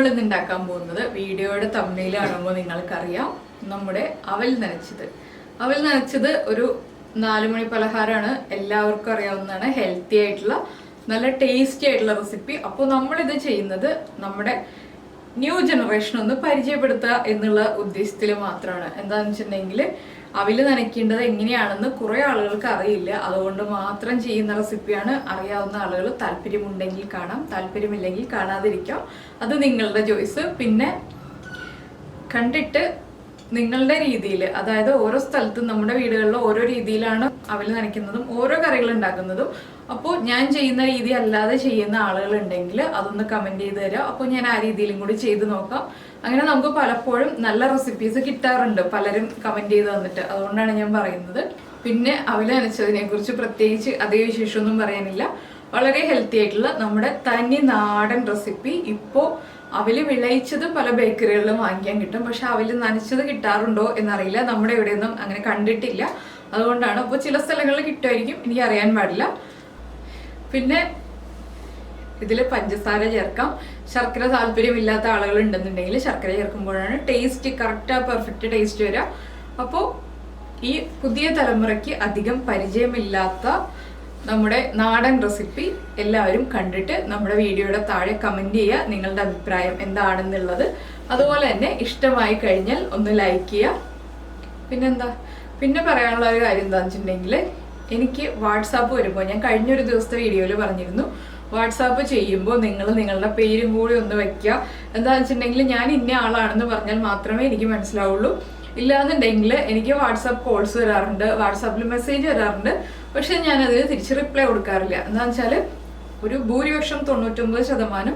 ഇന്ന് ഉണ്ടാക്കാൻ പോകുന്നത് വീഡിയോയുടെ തമ്മിൽ കാണുമ്പോൾ നിങ്ങൾക്കറിയാം നമ്മുടെ അവൽ നനച്ചത് ഒരു 4 മണി പലഹാരമാണ്. എല്ലാവർക്കും അറിയാവുന്നതാണ്. ഹെൽത്തി ആയിട്ടുള്ള നല്ല ടേസ്റ്റി ആയിട്ടുള്ള റെസിപ്പി. അപ്പോൾ നമ്മളിത് ചെയ്യുന്നത് നമ്മുടെ ന്യൂ ജനറേഷൻ ഒന്ന് പരിചയപ്പെടുത്തുക എന്നുള്ള ഉദ്ദേശത്തിൽ മാത്രമാണ്. എന്താണെന്ന് വെച്ചിട്ടുണ്ടെങ്കിൽ അവിൽ നനയ്ക്കേണ്ടത് എങ്ങനെയാണെന്ന് കുറേ ആളുകൾക്ക് അറിയില്ല. അതുകൊണ്ട് മാത്രം ചെയ്യുന്ന റെസിപ്പിയാണ്. അറിയാവുന്ന ആളുകൾ താല്പര്യമുണ്ടെങ്കിൽ കാണാം, താല്പര്യമില്ലെങ്കിൽ കാണാതിരിക്കാം. അത് നിങ്ങളുടെ ചോയ്സ്. പിന്നെ കണ്ടിട്ട് നിങ്ങളുടെ രീതിയിൽ, അതായത് ഓരോ സ്ഥലത്തും നമ്മുടെ വീടുകളിൽ ഓരോ രീതിയിലാണ് അവിൽ നനയ്ക്കുന്നതും ഓരോ കറികൾ ഉണ്ടാക്കുന്നതും. അപ്പോൾ ഞാൻ ചെയ്യുന്ന രീതി അല്ലാതെ ചെയ്യുന്ന ആളുകളുണ്ടെങ്കിൽ അതൊന്ന് കമൻറ്റ് ചെയ്ത് തരാം. അപ്പോൾ ഞാൻ ആ രീതിയിലും കൂടി ചെയ്ത് നോക്കാം. അങ്ങനെ നമുക്ക് പലപ്പോഴും നല്ല റെസിപ്പീസ് കിട്ടാറുണ്ട്, പലരും കമൻറ്റ് ചെയ്ത് തന്നിട്ട്. അതുകൊണ്ടാണ് ഞാൻ പറയുന്നത്. പിന്നെ അവിൽ നനച്ചതിനെ കുറിച്ച് പ്രത്യേകിച്ച് അതേ വിശേഷമൊന്നും പറയാനില്ല. വളരെ ഹെൽത്തി ആയിട്ടുള്ള നമ്മുടെ തനി നാടൻ റെസിപ്പി. ഇപ്പോൾ അവിൽ വിളയിച്ചത് പല ബേക്കറികളിലും വാങ്ങിക്കാൻ കിട്ടും, പക്ഷെ അവിൽ നനച്ചത് കിട്ടാറുണ്ടോ എന്നറിയില്ല. നമ്മുടെ ഇവിടെയൊന്നും അങ്ങനെ കണ്ടിട്ടില്ല. അതുകൊണ്ടാണ്. അപ്പോൾ ചില സ്ഥലങ്ങളിൽ കിട്ടുമായിരിക്കും, എനിക്ക് അറിയാൻ പാടില്ല. പിന്നെ ഇതിൽ പഞ്ചസാര ചേർക്കാം. ശർക്കര താല്പര്യമില്ലാത്ത ആളുകൾ ഉണ്ടെന്നുണ്ടെങ്കിൽ ശർക്കര ചേർക്കുമ്പോഴാണ് ടേസ്റ്റ് കറക്റ്റ് പെർഫെക്റ്റ് ടേസ്റ്റ് വരിക. അപ്പോൾ ഈ പുതിയ തലമുറയ്ക്ക് അധികം പരിചയമില്ലാത്ത നമ്മുടെ നാടൻ റെസിപ്പി എല്ലാവരും കണ്ടിട്ട് നമ്മുടെ വീഡിയോയുടെ താഴെ കമൻറ്റ് ചെയ്യുക, നിങ്ങളുടെ അഭിപ്രായം എന്താണെന്നുള്ളത്. അതുപോലെ തന്നെ ഇഷ്ടമായി കഴിഞ്ഞാൽ ഒന്ന് ലൈക്ക് ചെയ്യുക. പിന്നെ പറയാനുള്ള ഒരു കാര്യം എന്താണെന്ന് വെച്ചിട്ടുണ്ടെങ്കിൽ, എനിക്ക് വാട്സാപ്പ് വരുമ്പോൾ, ഞാൻ കഴിഞ്ഞൊരു ദിവസത്തെ വീഡിയോയിൽ പറഞ്ഞിരുന്നു, വാട്സാപ്പ് ചെയ്യുമ്പോൾ നിങ്ങളുടെ പേരും കൂടി ഒന്ന് വയ്ക്കുക. എന്താണെന്ന് വെച്ചിട്ടുണ്ടെങ്കിൽ ഞാൻ ഇന്ന ആളാണെന്ന് പറഞ്ഞാൽ മാത്രമേ എനിക്ക് മനസ്സിലാവുള്ളൂ. ഇല്ലാന്നുണ്ടെങ്കിൽ എനിക്ക് വാട്സാപ്പ് കോൾസ് വരാറുണ്ട്, വാട്സാപ്പിൽ മെസ്സേജ് വരാറുണ്ട്. പക്ഷെ ഞാനതിന് തിരിച്ച് റിപ്ലൈ കൊടുക്കാറില്ല. എന്താണെന്ന് വെച്ചാൽ ഒരു ഭൂരിപക്ഷം 99%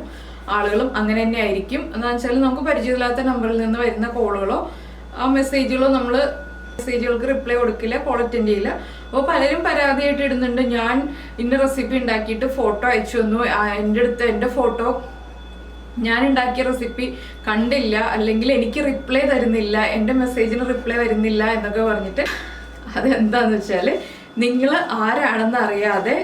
ആളുകളും അങ്ങനെ തന്നെ ആയിരിക്കും. എന്താണെന്ന് വെച്ചാൽ നമുക്ക് പരിചയമില്ലാത്ത നമ്പറിൽ നിന്ന് വരുന്ന കോളുകളോ ആ മെസ്സേജുകളോ നമ്മൾ മെസ്സേജുകൾക്ക് റിപ്ലൈ കൊടുക്കില്ല, കോൾ അറ്റൻഡ് ചെയ്യില്ല. അപ്പോൾ പലരും പരാതിയായിട്ട് ഇടുന്നുണ്ട്, ഞാൻ ഇന്ന റെസിപ്പി ഉണ്ടാക്കിയിട്ട് ഫോട്ടോ അയച്ചു തന്നു, എൻ്റെ ഫോട്ടോ ഞാൻ ഉണ്ടാക്കിയ റെസിപ്പി കണ്ടില്ല, അല്ലെങ്കിൽ എനിക്ക് റിപ്ലൈ തരുന്നില്ല, എൻ്റെ മെസ്സേജിന് റിപ്ലൈ വരുന്നില്ല എന്നൊക്കെ പറഞ്ഞിട്ട്. അതെന്താന്ന് വെച്ചാൽ നിങ്ങൾ ആരാണെന്ന് അറിയാതെ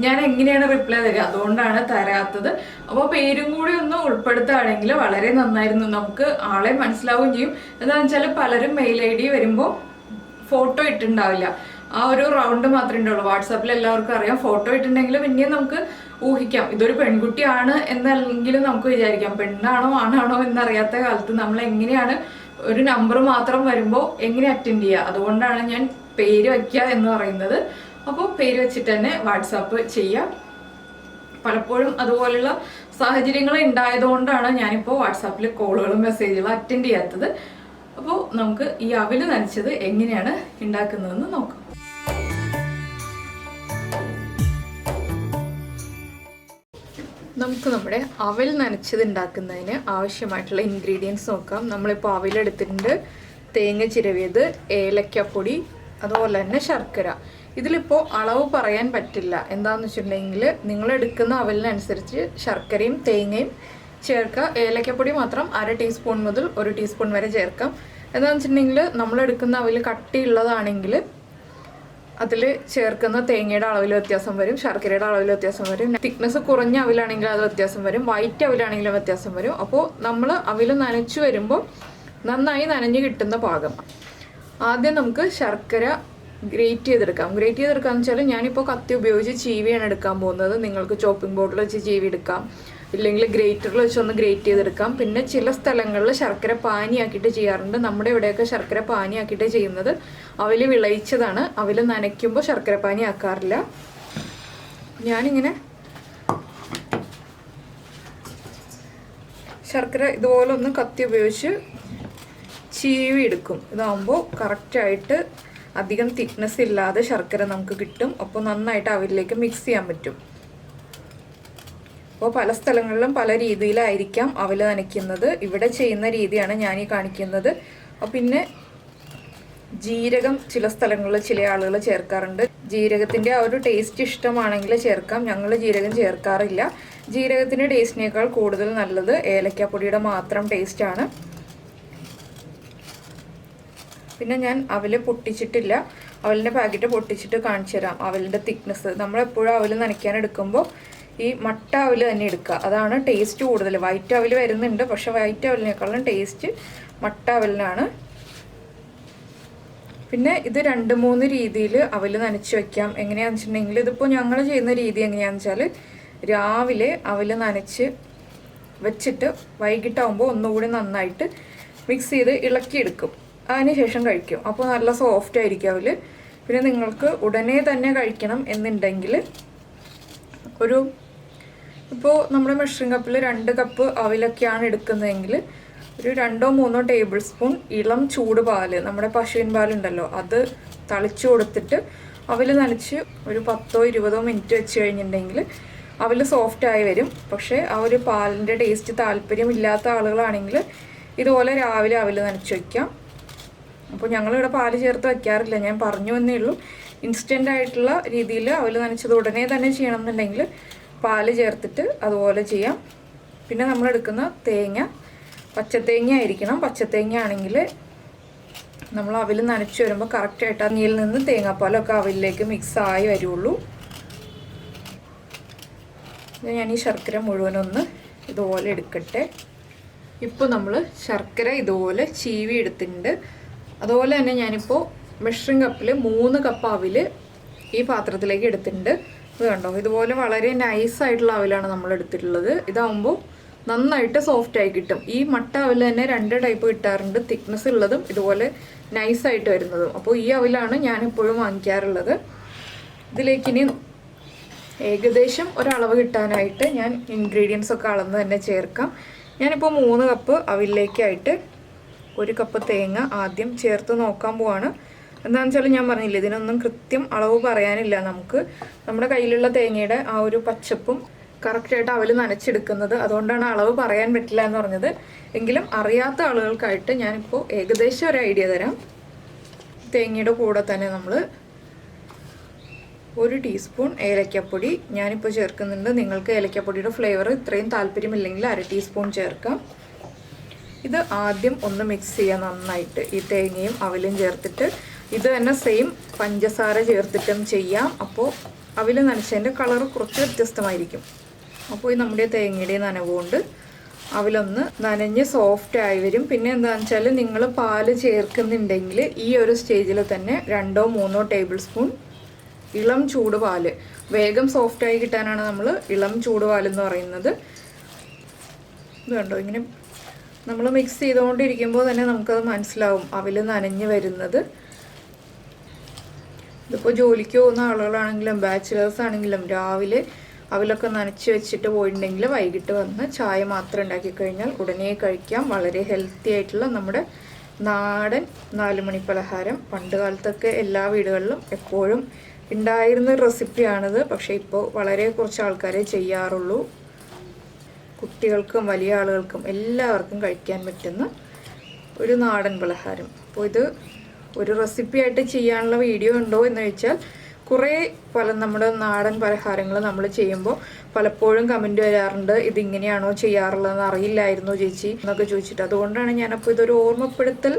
ഞാൻ എങ്ങനെയാണ് റിപ്ലൈ തരിക, അതുകൊണ്ടാണ് തരാത്തത്. അപ്പോൾ പേരും കൂടി ഒന്ന് ഉൾപ്പെടുത്തുകയാണെങ്കിൽ വളരെ നന്നായിരുന്നു. നമുക്ക് ആളെ മനസ്സിലാവുകയും ചെയ്യും. എന്താണെന്ന് വെച്ചാൽ പലരും മെയിൽ ID വരുമ്പോൾ ഫോട്ടോ ഇട്ടുണ്ടാവില്ല, ആ ഒരു റൗണ്ട് മാത്രമേ ഉണ്ടാവുള്ളൂ. വാട്സാപ്പിൽ എല്ലാവർക്കും അറിയാം. ഫോട്ടോ ഇട്ടുണ്ടെങ്കിൽ പിന്നെയും നമുക്ക് ഊഹിക്കാം ഇതൊരു പെൺകുട്ടിയാണ് എന്നല്ലെങ്കിലും നമുക്ക് വിചാരിക്കാം. പെണ്ണാണോ ആണാണോ എന്നറിയാത്ത കാലത്ത് നമ്മൾ എങ്ങനെയാണ് ഒരു നമ്പർ മാത്രം വരുമ്പോൾ എങ്ങനെ അറ്റൻഡ് ചെയ്യുക? അതുകൊണ്ടാണ് ഞാൻ പേര് വയ്ക്കുക എന്ന് പറയുന്നത്. അപ്പോൾ പേര് വെച്ചിട്ട് തന്നെ വാട്സാപ്പ് ചെയ്യുക. പലപ്പോഴും അതുപോലുള്ള സാഹചര്യങ്ങൾ ഉണ്ടായതുകൊണ്ടാണ് ഞാനിപ്പോൾ വാട്സാപ്പിൽ കോളുകളും മെസ്സേജുകളും അറ്റൻഡ് ചെയ്യാത്തത്. അപ്പോൾ നമുക്ക് ഈ അവിൽ നനച്ചത് എങ്ങനെയാണ് ഉണ്ടാക്കുന്നതെന്ന് നോക്കാം. നമുക്ക് നമ്മുടെ അവിൽ നനച്ചത് ഉണ്ടാക്കുന്നതിന് ആവശ്യമായിട്ടുള്ള ഇൻഗ്രീഡിയൻസ് നോക്കാം. നമ്മളിപ്പോൾ അവിലെടുത്തിട്ടുണ്ട്, തേങ്ങ ചിരവിയത്, ഏലക്കപ്പൊടി, അതുപോലെ തന്നെ ശർക്കര. ഇതിലിപ്പോൾ അളവ് പറയാൻ പറ്റില്ല. എന്താണെന്ന് വെച്ചിട്ടുണ്ടെങ്കിൽ നിങ്ങളെടുക്കുന്ന അവലിനനുസരിച്ച് ശർക്കരയും തേങ്ങയും ചേർക്കുക. ഏലക്കപ്പൊടി മാത്രം 1/2 ടീസ്പൂൺ മുതൽ 1 ടീസ്പൂൺ വരെ ചേർക്കാം. എന്താണെന്ന് വെച്ചിട്ടുണ്ടെങ്കിൽ നമ്മളെടുക്കുന്ന അവിൽ കട്ടിയുള്ളതാണെങ്കിൽ അതിൽ ചേർക്കുന്ന തേങ്ങയുടെ അളവിൽ വ്യത്യാസം വരും, ശർക്കരയുടെ അളവിൽ വ്യത്യാസം വരും. തിക്നെസ് കുറഞ്ഞ അവിലാണെങ്കിൽ അത് വ്യത്യാസം വരും, വൈറ്റ് അവിലാണെങ്കിലും വ്യത്യാസം വരും. അപ്പോൾ നമ്മൾ അവിൽ നനച്ചു വരുമ്പോൾ നന്നായി നനഞ്ഞു കിട്ടുന്ന പാകം. ആദ്യം നമുക്ക് ശർക്കര ഗ്രേറ്റ് ചെയ്തെടുക്കാം. ഗ്രേറ്റ് ചെയ്തെടുക്കാമെന്ന് വെച്ചാൽ ഞാനിപ്പോൾ കത്തി ഉപയോഗിച്ച് ചീവിയാണ് എടുക്കാൻ പോകുന്നത്. നിങ്ങൾക്ക് ചോപ്പിംഗ് ബോർഡിൽ വെച്ച് ചീവി എടുക്കാം, ഇല്ലെങ്കിൽ ഗ്രേറ്ററിൽ വെച്ചൊന്ന് ഗ്രേറ്റ് ചെയ്തെടുക്കാം. പിന്നെ ചില സ്ഥലങ്ങളിൽ ശർക്കര പാനിയാക്കിയിട്ട് ചെയ്യാറുണ്ട്. നമ്മുടെ ഇവിടെയൊക്കെ ശർക്കര പാനിയാക്കിയിട്ട് ചെയ്യുന്നത്. അവിൽ വിളയിച്ചതാണ്. അവിൽ നനയ്ക്കുമ്പോൾ ശർക്കര പാനി ആക്കാറില്ല. ഞാനിങ്ങനെ ശർക്കര ഇതുപോലെ ഒന്ന് കത്തി ഉപയോഗിച്ച് ചീവി എടുക്കും. ഇതാകുമ്പോൾ കറക്റ്റായിട്ട് അധികം തിക്നെസ് ഇല്ലാതെ ശർക്കര നമുക്ക് കിട്ടും. അപ്പോൾ നന്നായിട്ട് അവിലേക്ക് മിക്സ് ചെയ്യാൻ പറ്റും. അപ്പോൾ പല സ്ഥലങ്ങളിലും പല രീതിയിലായിരിക്കാം അവിൽ നനയ്ക്കുന്നത്. ഇവിടെ ചെയ്യുന്ന രീതിയാണ് ഞാൻ ഈ കാണിക്കുന്നത്. പിന്നെ ജീരകം ചില സ്ഥലങ്ങളിൽ ചില ആളുകൾ ചേർക്കാറുണ്ട്. ജീരകത്തിൻ്റെ ആ ഒരു ടേസ്റ്റ് ഇഷ്ടമാണെങ്കിൽ ചേർക്കാം. ഞങ്ങൾ ജീരകം ചേർക്കാറില്ല. ജീരകത്തിൻ്റെ ടേസ്റ്റിനേക്കാൾ കൂടുതൽ നല്ലത് ഏലക്കാപ്പൊടിയുടെ മാത്രം ടേസ്റ്റാണ്. പിന്നെ ഞാൻ അവൽ പൊട്ടിച്ചിട്ടില്ല. അവലിൻ്റെ പാക്കറ്റ് പൊട്ടിച്ചിട്ട് കാണിച്ചു തരാം അവലിൻ്റെ തിക്നെസ്. നമ്മളെപ്പോഴും അവൽ നനയ്ക്കാൻ എടുക്കുമ്പോൾ ഈ മട്ട അവൽ തന്നെ എടുക്കുക. അതാണ് ടേസ്റ്റ് കൂടുതൽ. വൈറ്റ് അവൽ വരുന്നുണ്ട്, പക്ഷെ വൈറ്റ് അവലിനേക്കാളും ടേസ്റ്റ് മട്ട അവലിനാണ്. പിന്നെ ഇത് 2-3 രീതിയിൽ അവൽ നനച്ച് വയ്ക്കാം. എങ്ങനെയാണെന്ന് വെച്ചിട്ടുണ്ടെങ്കിൽ ഇതിപ്പോൾ ഞങ്ങൾ ചെയ്യുന്ന രീതി എങ്ങനെയാണെന്ന് വെച്ചാൽ രാവിലെ അവൽ നനച്ച് വെച്ചിട്ട് വൈകിട്ടാകുമ്പോൾ ഒന്നുകൂടി നന്നായിട്ട് മിക്സ് ചെയ്ത് ഇളക്കിയെടുക്കും. അതിന് ശേഷം കഴിക്കും. അപ്പോൾ നല്ല സോഫ്റ്റ് ആയിരിക്കും അവൽ. പിന്നെ നിങ്ങൾക്ക് ഉടനെ തന്നെ കഴിക്കണം എന്നുണ്ടെങ്കിൽ ഇപ്പോൾ നമ്മുടെ മെഷറിംഗ് കപ്പിൽ 2 കപ്പ് അവലൊക്കെയാണ് എടുക്കുന്നതെങ്കിൽ ഒരു 2-3 ടേബിൾ സ്പൂൺ ഇളം ചൂട് പാല്, നമ്മുടെ പശുവിൻ പാലുണ്ടല്ലോ, അത് തളിച്ചു കൊടുത്തിട്ട് അവൽ നനച്ച് ഒരു 10-20 മിനിറ്റ് വെച്ച് കഴിഞ്ഞിട്ടുണ്ടെങ്കിൽ അവൽ സോഫ്റ്റായി വരും. പക്ഷേ ആ ഒരു പാലിൻ്റെ ടേസ്റ്റ് താല്പര്യമില്ലാത്ത ആളുകളാണെങ്കിൽ ഇതുപോലെ രാവിലെ അവൽ നനച്ച് വയ്ക്കാം. അപ്പോൾ ഞങ്ങളിവിടെ പാല് ചേർത്ത് വയ്ക്കാറില്ല, ഞാൻ പറഞ്ഞു എന്നേ ഉള്ളൂ. ഇൻസ്റ്റൻ്റ് ആയിട്ടുള്ള രീതിയിൽ അവൽ നനച്ചത് ഉടനെ തന്നെ ചെയ്യണം എന്നുണ്ടെങ്കിൽ പാല് ചേർത്തിട്ട് അതുപോലെ ചെയ്യാം. പിന്നെ നമ്മളെടുക്കുന്ന തേങ്ങ പച്ചത്തേങ്ങ ആയിരിക്കണം. പച്ചത്തേങ്ങ ആണെങ്കിൽ നമ്മൾ അവൽ നനച്ച് വരുമ്പോൾ കറക്റ്റായിട്ട് അതിൽ നിന്ന് തേങ്ങാപ്പാലൊക്കെ അവലിലേക്ക് മിക്സായി വരുള്ളൂ. ഞാൻ ഈ ശർക്കര മുഴുവനൊന്ന് ഇതുപോലെ എടുക്കട്ടെ. ഇപ്പോൾ നമ്മൾ ശർക്കര ഇതുപോലെ ചീവി എടുത്തിട്ടുണ്ട്. അതുപോലെ തന്നെ ഞാനിപ്പോൾ മെഷറിംഗ് കപ്പിൽ 3 കപ്പ് അവൽ ഈ പാത്രത്തിലേക്ക് എടുത്തിട്ടുണ്ട്. ഇത് കണ്ടോ, ഇതുപോലെ വളരെ നൈസായിട്ടുള്ള അവലാണ് നമ്മൾ എടുത്തിട്ടുള്ളത്. ഇതാകുമ്പോൾ നന്നായിട്ട് സോഫ്റ്റായി കിട്ടും. ഈ മട്ട അവൽ തന്നെ 2 ടൈപ്പ് കിട്ടാറുണ്ട്, തിക്നെസ് ഉള്ളതും ഇതുപോലെ നൈസായിട്ട് വരുന്നതും. അപ്പോൾ ഈ അവലാണ് ഞാനെപ്പോഴും വാങ്ങിക്കാറുള്ളത്. ഇതിലേക്കിനി ഏകദേശം ഒരളവ് കിട്ടാനായിട്ട് ഞാൻ ഇൻഗ്രീഡിയൻസ് ഒക്കെ അളന്ന് തന്നെ ചേർക്കാം. ഞാനിപ്പോൾ 3 കപ്പ് അവലിലേക്കായിട്ട് 1 കപ്പ് തേങ്ങ ആദ്യം ചേർത്ത് നോക്കാൻ പോവാണ്. എന്താണെന്ന് വെച്ചാൽ ഞാൻ പറഞ്ഞില്ല, ഇതിനൊന്നും കൃത്യം അളവ് പറയാനില്ല. നമുക്ക് നമ്മുടെ കയ്യിലുള്ള തേങ്ങയുടെ ആ ഒരു പച്ചപ്പും കറക്റ്റായിട്ട് അവൽ നനച്ചെടുക്കുന്നത്, അതുകൊണ്ടാണ് അളവ് പറയാൻ പറ്റില്ല എന്ന് പറഞ്ഞത്. എങ്കിലും അറിയാത്ത ആളുകൾക്കായിട്ട് ഞാനിപ്പോൾ ഏകദേശം ഒരു ഐഡിയ തരാം. തേങ്ങയുടെ കൂടെ തന്നെ നമ്മൾ 1 ടീസ്പൂൺ ഏലക്കപ്പൊടി ഞാനിപ്പോൾ ചേർക്കുന്നുണ്ട്. നിങ്ങൾക്ക് ഏലക്കപ്പൊടിയുടെ ഫ്ലേവർ ഇത്രയും താല്പര്യമില്ലെങ്കിൽ 1/2 ടീസ്പൂൺ ചേർക്കാം. ഇത് ആദ്യം ഒന്ന് മിക്സ് ചെയ്യാം നന്നായിട്ട്, ഈ തേങ്ങയും അവലും ചേർത്തിട്ട്. ഇത് തന്നെ സെയിം പഞ്ചസാര ചേർത്തിട്ടും ചെയ്യാം. അപ്പോൾ അവൽ നനച്ചതിൻ്റെ കളർ കുറച്ച് വ്യത്യസ്തമായിരിക്കും. അപ്പോൾ ഈ നമ്മുടെ തേങ്ങയുടെ നനവുകൊണ്ട് അവലൊന്ന് നനഞ്ഞ് സോഫ്റ്റ് ആയി വരും. പിന്നെ എന്താണെന്ന് വെച്ചാൽ നിങ്ങൾ പാല് ചേർക്കുന്നുണ്ടെങ്കിൽ ഈ ഒരു സ്റ്റേജിൽ തന്നെ 2-3 ടേബിൾ സ്പൂൺ ഇളം ചൂട് പാല്, വേഗം സോഫ്റ്റായി കിട്ടാനാണ് നമ്മൾ ഇളം ചൂട് പാലെന്ന് പറയുന്നത്. ഇത് കണ്ടോ, ഇങ്ങനെ നമ്മൾ മിക്സ് ചെയ്തുകൊണ്ടിരിക്കുമ്പോൾ തന്നെ നമുക്കത് മനസ്സിലാവും അവൽ നനഞ്ഞ് വരുന്നത്. ഇതിപ്പോൾ ജോലിക്ക് പോകുന്ന ആളുകളാണെങ്കിലും ബാച്ചിലേഴ്സ് ആണെങ്കിലും രാവിലെ അവലൊക്കെ നനച്ച് വെച്ചിട്ട് പോയിട്ടുണ്ടെങ്കിൽ വൈകിട്ട് വന്ന് ചായ മാത്രം ഉണ്ടാക്കി കഴിഞ്ഞാൽ ഉടനെ കഴിക്കാം. വളരെ ഹെൽത്തി ആയിട്ടുള്ള നമ്മുടെ നാടൻ 4 മണി പലഹാരം. പണ്ട് കാലത്തൊക്കെ എല്ലാ വീടുകളിലും എപ്പോഴും ഉണ്ടായിരുന്ന റെസിപ്പിയാണിത്. പക്ഷേ ഇപ്പോൾ വളരെ കുറച്ച് ആൾക്കാരെ ചെയ്യാറുള്ളൂ. കുട്ടികൾക്കും വലിയ ആളുകൾക്കും എല്ലാവർക്കും കഴിക്കാൻ പറ്റുന്ന ഒരു നാടൻ പലഹാരം. അപ്പോൾ ഇത് ഒരു റെസിപ്പിയായിട്ട് ചെയ്യാനുള്ള വീഡിയോ ഉണ്ടോ എന്ന് ചോദിച്ചാൽ കുറേ നമ്മുടെ നാടൻ പലഹാരങ്ങൾ നമ്മൾ ചെയ്യുമ്പോൾ പലപ്പോഴും കമൻറ്റ് വരാറുണ്ട്, ഇതിങ്ങനെയാണോ ചെയ്യാറുള്ളതെന്ന് അറിയില്ലായിരുന്നു ചേച്ചി എന്നൊക്കെ ചോദിച്ചിട്ട്. അതുകൊണ്ടാണ് ഞാനപ്പോൾ ഇതൊരു ഓർമ്മപ്പെടുത്തൽ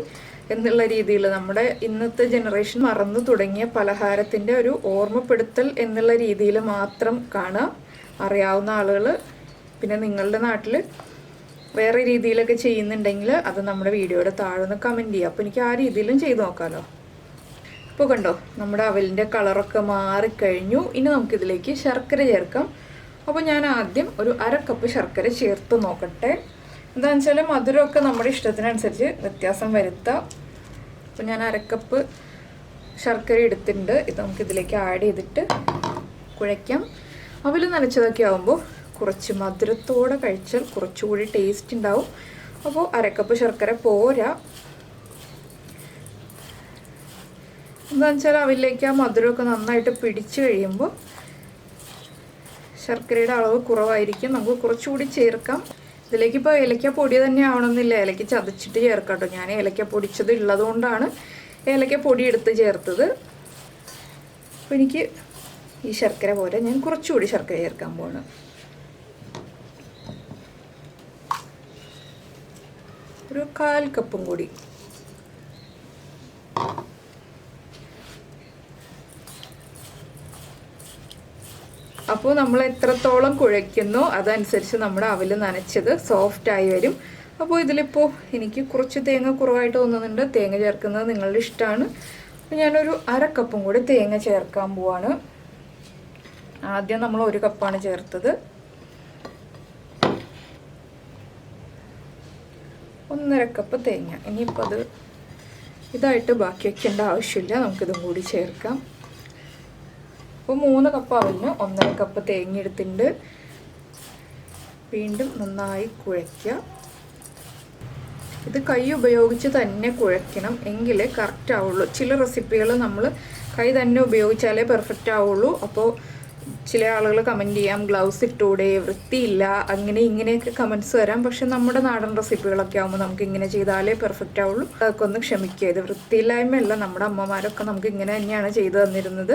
എന്നുള്ള രീതിയിൽ നമ്മുടെ ഇന്നത്തെ ജനറേഷൻ മറന്നു തുടങ്ങിയ പലഹാരത്തിൻ്റെ ഒരു ഓർമ്മപ്പെടുത്തൽ എന്നുള്ള രീതിയിൽ മാത്രം കാണുക. അറിയാവുന്ന ആളുകൾ, പിന്നെ നിങ്ങളുടെ നാട്ടിൽ വേറെ രീതിയിലൊക്കെ ചെയ്യുന്നുണ്ടെങ്കിൽ അത് നമ്മുടെ വീഡിയോയുടെ താഴെ നിന്ന് കമൻറ്റ് ചെയ്യുക. അപ്പോൾ എനിക്ക് ആ രീതിയിലും ചെയ്ത് നോക്കാമല്ലോ. ഇപ്പോൾ കണ്ടോ, നമ്മുടെ അവലിൻ്റെ കളറൊക്കെ മാറിക്കഴിഞ്ഞു. ഇനി നമുക്കിതിലേക്ക് ശർക്കര ചേർക്കാം. അപ്പോൾ ഞാൻ ആദ്യം ഒരു 1/2 കപ്പ് ശർക്കര ചേർത്ത് നോക്കട്ടെ. എന്താണെന്ന് വെച്ചാൽ മധുരമൊക്കെ നമ്മുടെ ഇഷ്ടത്തിനനുസരിച്ച് വ്യത്യാസം വരുത്താം. അപ്പോൾ ഞാൻ 1/2 കപ്പ് ശർക്കര എടുത്തിട്ടുണ്ട്. ഇത് നമുക്കിതിലേക്ക് ആഡ് ചെയ്തിട്ട് കുഴയ്ക്കാം. അവൽ നനച്ചതൊക്കെ ആകുമ്പോൾ കുറച്ച് മധുരത്തോടെ കഴിച്ചാൽ കുറച്ചുകൂടി ടേസ്റ്റ് ഉണ്ടാവും. അപ്പോൾ 1/2 കപ്പ് ശർക്കര പോരാ. എന്താണെന്ന് വെച്ചാൽ അവലിലേക്ക് ആ മധുരമൊക്കെ നന്നായിട്ട് പിടിച്ച് കഴിയുമ്പോൾ ശർക്കരയുടെ അളവ് കുറവായിരിക്കും, നമുക്ക് കുറച്ചുകൂടി ചേർക്കാം. ഇതിലേക്ക് ഇപ്പോൾ ഏലക്ക പൊടി തന്നെ ആവണമെന്നില്ല, ഏലക്ക ചതച്ചിട്ട് ചേർക്കാം കേട്ടോ. ഞാൻ ഏലക്ക പൊടിച്ചത് ഉള്ളതുകൊണ്ടാണ് ഏലക്ക പൊടി എടുത്ത് ചേർത്തത്. അപ്പോൾ എനിക്ക് ഈ ശർക്കര പോലെ ഞാൻ കുറച്ചുകൂടി ശർക്കര ചേർക്കാൻ പോവാണ്. ഒരു 1/4 കപ്പും കൂടി. അപ്പോൾ നമ്മൾ എത്രത്തോളം കുഴയ്ക്കുന്നോ അതനുസരിച്ച് നമ്മുടെ അവൽ നനച്ചത് സോഫ്റ്റായി വരും. അപ്പോൾ ഇതിലിപ്പോൾ എനിക്ക് കുറച്ച് തേങ്ങ കുറവായിട്ട് തോന്നുന്നുണ്ട്. തേങ്ങ ചേർക്കുന്നത് നിങ്ങളുടെ ഇഷ്ടമാണ്. അപ്പോൾ ഞാനൊരു 1/2 കപ്പും കൂടി തേങ്ങ ചേർക്കാൻ പോവാണ്. ആദ്യം നമ്മൾ 1 കപ്പാണ് ചേർത്തത്. 1/2 കപ്പ് തേങ്ങ. ഇനിയിപ്പോൾ അത് ഇതായിട്ട് ബാക്കി വയ്ക്കേണ്ട ആവശ്യമില്ല, നമുക്കിതും കൂടി ചേർക്കാം. അപ്പോൾ 3 കപ്പ് അവലിന് 1/2 കപ്പ് തേങ്ങ എടുത്തിട്ടുണ്ട്. വീണ്ടും നന്നായി കുഴയ്ക്കുക. ഇത് കൈ ഉപയോഗിച്ച് തന്നെ കുഴയ്ക്കണം, എങ്കിലേ കറക്റ്റ് ആവുള്ളൂ. ചില റെസിപ്പികൾ നമ്മൾ കൈ തന്നെ ഉപയോഗിച്ചാലേ പെർഫെക്റ്റ് ആവുള്ളൂ. അപ്പോൾ ചില ആളുകൾ കമൻറ്റ് ചെയ്യാം, ഗ്ലൗസ് ഇട്ടൂടെ, വൃത്തിയില്ല, അങ്ങനെ ഇങ്ങനെയൊക്കെ കമൻറ്റ്സ് വരാം. പക്ഷെ നമ്മുടെ നാടൻ റെസിപ്പികളൊക്കെ ആകുമ്പോൾ നമുക്ക് ഇങ്ങനെ ചെയ്താലേ പെർഫെക്റ്റ് ആവുള്ളൂ. അതൊക്കെ ഒന്ന് ക്ഷമിക്കുക. ഇത് വൃത്തിയില്ലായ്മയല്ല, നമ്മുടെ അമ്മമാരൊക്കെ നമുക്ക് ഇങ്ങനെ തന്നെയാണ് ചെയ്തു തന്നിരുന്നത്.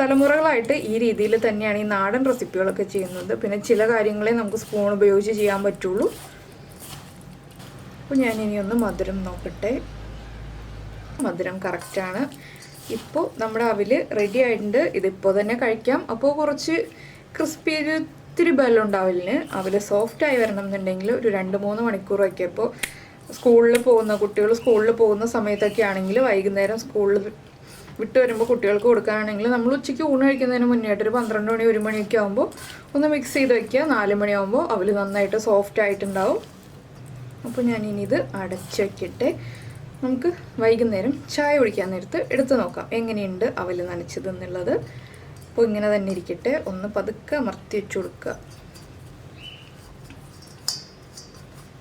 തലമുറകളായിട്ട് ഈ രീതിയിൽ തന്നെയാണ് ഈ നാടൻ റെസിപ്പികളൊക്കെ ചെയ്യുന്നത്. പിന്നെ ചില കാര്യങ്ങളെ നമുക്ക് സ്പൂൺ ഉപയോഗിച്ച് ചെയ്യാൻ പറ്റുള്ളൂ. അപ്പോൾ ഞാനിനി ഒന്ന് മധുരം നോക്കട്ടെ. മധുരം കറക്റ്റാണ്. ഇപ്പോൾ നമ്മുടെ അവിൽ റെഡി ആയിട്ടുണ്ട്. ഇതിപ്പോൾ തന്നെ കഴിക്കാം. അപ്പോൾ കുറച്ച് ക്രിസ്പി ഇത്തിരി ബലമുണ്ടാവില്ല. അവൽ സോഫ്റ്റായി വരണം എന്നുണ്ടെങ്കിൽ ഒരു 2-3 മണിക്കൂർ വയ്ക്കുക. ഇപ്പോൾ കുട്ടികൾ സ്കൂളിൽ പോകുന്ന സമയത്തൊക്കെ ആണെങ്കിൽ വൈകുന്നേരം സ്കൂളിൽ വിട്ട് വരുമ്പോൾ കുട്ടികൾക്ക് കൊടുക്കാനാണെങ്കിൽ നമ്മൾ ഉച്ചയ്ക്ക് ഊണ് കഴിക്കുന്നതിന് മുന്നേയായിട്ട് ഒരു 12 മണി 1 മണിയൊക്കെ ആകുമ്പോൾ ഒന്ന് മിക്സ് ചെയ്ത് വയ്ക്കുക. 4 മണിയാകുമ്പോൾ അവൽ നന്നായിട്ട് സോഫ്റ്റ് ആയിട്ടുണ്ടാവും. അപ്പോൾ ഞാനിനി ഇത് അടച്ച് വയ്ക്കട്ടെ. നമുക്ക് വൈകുന്നേരം ചായ കുടിക്കാൻ നേരത്ത് എടുത്ത് നോക്കാം എങ്ങനെയുണ്ട് അവൽ നനച്ചത് എന്നുള്ളത്. അപ്പോൾ ഇങ്ങനെ തന്നെ ഇരിക്കട്ടെ. ഒന്ന് പതുക്കെ അമർത്തി വെച്ച് കൊടുക്കുക.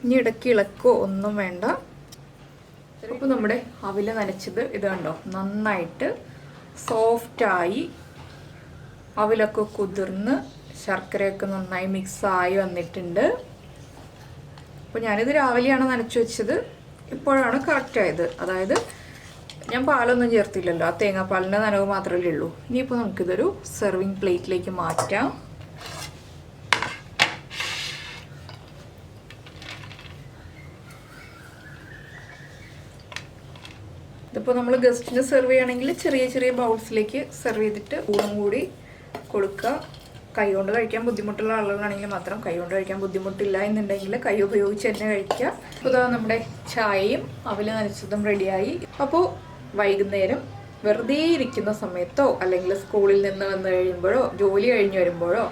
ഇനി ഇടയ്ക്ക് ഇളക്കോ ഒന്നും വേണ്ട. അപ്പോൾ നമ്മുടെ അവൽ നനച്ചത് ഇത് കണ്ടോ, നന്നായിട്ട് സോഫ്റ്റായി അവലൊക്കെ കുതിർന്ന് ശർക്കരയൊക്കെ നന്നായി മിക്സായി വന്നിട്ടുണ്ട്. അപ്പോൾ ഞാനിത് രാവിലെയാണ് നനച്ചു വെച്ചത്. ഇപ്പോഴാണ് കറക്റ്റായത്. അതായത് ഞാൻ പാലൊന്നും ചേർത്തില്ലല്ലോ, ആ തേങ്ങാപ്പാലിൻ്റെ നനവ് മാത്രമേ ഉള്ളൂ. ഇനിയിപ്പോൾ നമുക്കിതൊരു സെർവിങ് പ്ലേറ്റിലേക്ക് മാറ്റാം. ഇതിപ്പോൾ നമ്മൾ ഗസ്റ്റിന് സെർവ് ചെയ്യുകയാണെങ്കിൽ ചെറിയ ചെറിയ ബൗൾസിലേക്ക് സെർവ് ചെയ്തിട്ട് ഊണും കൂടി കൊടുക്കുക. കൈ കൊണ്ട് കഴിക്കാൻ ബുദ്ധിമുട്ടുള്ള ആളുകളാണെങ്കിൽ മാത്രം, കൈ കൊണ്ട് കഴിക്കാൻ ബുദ്ധിമുട്ടില്ല എന്നുണ്ടെങ്കിൽ കൈ ഉപയോഗിച്ച് തന്നെ കഴിക്കുക. അപ്പോൾ നമ്മുടെ ചായയും അവൽ നനച്ചതും റെഡിയായി. അപ്പോൾ വൈകുന്നേരം വെറുതെ ഇരിക്കുന്ന സമയത്തോ അല്ലെങ്കിൽ സ്കൂളിൽ നിന്ന് വന്നു കഴിയുമ്പോഴോ ജോലി കഴിഞ്ഞ് വരുമ്പോഴോ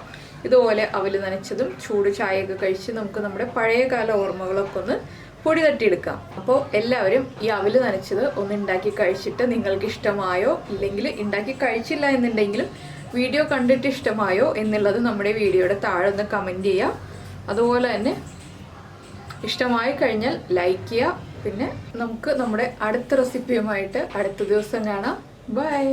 ഇതുപോലെ അവൽ നനച്ചതും ചൂട് ചായയൊക്കെ കഴിച്ച് നമുക്ക് നമ്മുടെ പഴയകാല ഓർമ്മകളൊക്കെ ഒന്ന് പൊടി തട്ടിയെടുക്കാം. അപ്പോൾ എല്ലാവരും ഈ അവൽ നനച്ചത് ഒന്ന് ഉണ്ടാക്കി കഴിച്ചിട്ട് നിങ്ങൾക്ക് ഇഷ്ടമായോ, ഇല്ലെങ്കിൽ ഉണ്ടാക്കി കഴിച്ചില്ല എന്നുണ്ടെങ്കിലും വീഡിയോ കണ്ടിട്ട് ഇഷ്ടമായോ എന്നുള്ളത് നമ്മുടെ വീഡിയോയുടെ താഴെ ഒന്ന് കമൻറ്റ് ചെയ്യുക. അതുപോലെ തന്നെ ഇഷ്ടമായി കഴിഞ്ഞാൽ ലൈക്ക് ചെയ്യുക. പിന്നെ നമുക്ക് നമ്മുടെ അടുത്ത റെസിപ്പിയുമായിട്ട് അടുത്ത ദിവസം കാണാം. ബൈ.